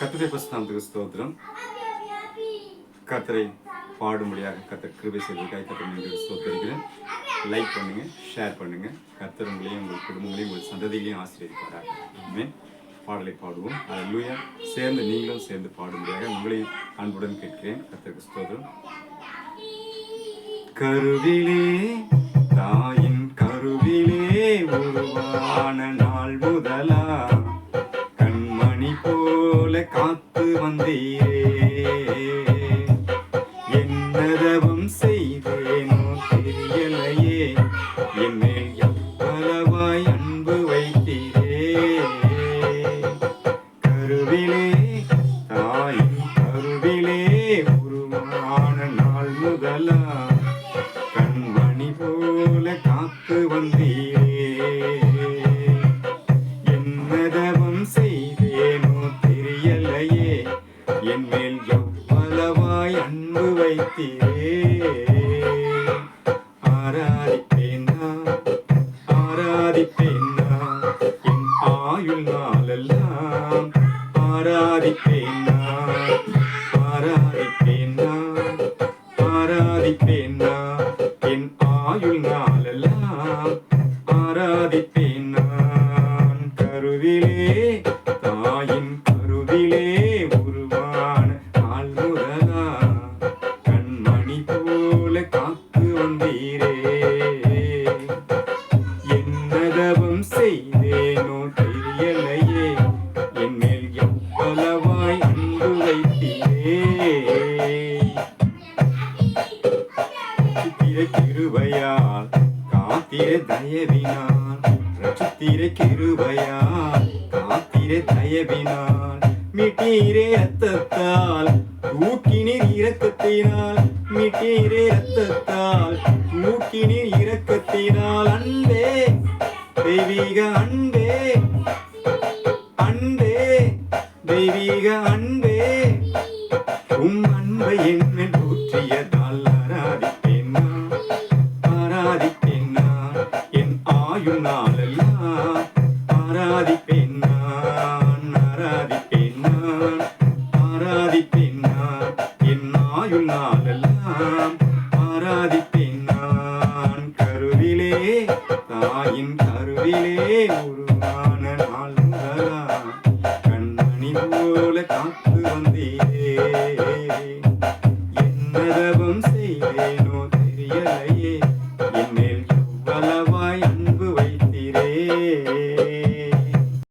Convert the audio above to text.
கர்த்தருடைய பரிசுத்த நாமத்துக்கு ஸ்தோத்திரம். கர்த்தரை பாடும்படியாக கர்த்தர் கிருபை செய்வதற்காக கர்த்தரை ஸ்தோத்திரிக்கிறேன். லைக் பண்ணுங்க, ஷேர் பண்ணுங்க. கர்த்தர் உங்களையும் உங்கள் குடும்பங்களையும் உங்கள் சந்ததிகளையும் ஆசீர்வதிப்பாராக. ஆமென். பாடலை பாடுவோம். அல்லேலூயா. சேர்ந்து நீங்களும் சேர்ந்து பாடும்படியாக உங்களை அன்புடன் கேட்கிறேன். கர்த்தருக்கு ஸ்தோத்திரம். கருவிலே தாயின் கருவிலே உருவான நாள் முதலா கண்மணி போல காத்து வந்தீரே. என்னதவம் செய்தேனோ தெரியலையே, என்னில் எவ்வளவாய் அன்பு வைத்தீரே. கருவிலே தாயின் கருவிலே உருவான நாள் முதலா கண்மணி போல காத்து வந்தீரே. என்னதவம் செய்தேனோ தெரியலையே, என் மேல் எவ்வளவாய் அன்பு வைத்தீரே. ஆராதிப்பேனா ஆராதிப்பேனா என் ஆயுள் நாளெல்லாம். ஆராதிப்பேனா ஆராதிப்பேனா ஆராதிப்பேனா என் ஆயுள் நாளெல்லாம். ஆராதிப்பேன் நான். கருவிலே தாயின் கருவிலே உருவான நாள் முதலா கண்மணி போல காத்து வந்தீரே. என்னதவம் செய்தேனோ தெரியலையே, என் மேல் எவ்வளவாய் அன்பு வைத்தீரே. கிருபையால் காத்திர தயவினால், ரட்சித்திர கிருபையால் காத்திர தயவினால், மீட்டீரே ரத்தத்தால் தூக்கினீர் இரக்கத்தினால். மீட்டீரே ரத்தத்தால் தூக்கினீர் இரக்கத்தினால். அன்பே தெய்வீக அன்பே, அன்பே தெய்வீக அன்பே, உம் அன்பை என்னில் ஊற்றியதால் ஆராதிப்பேன் நான். ஆராதிப்பேன் நான் என் ஆயுள் நாளெல்லாம். ஆராதிப்பேன் நான்.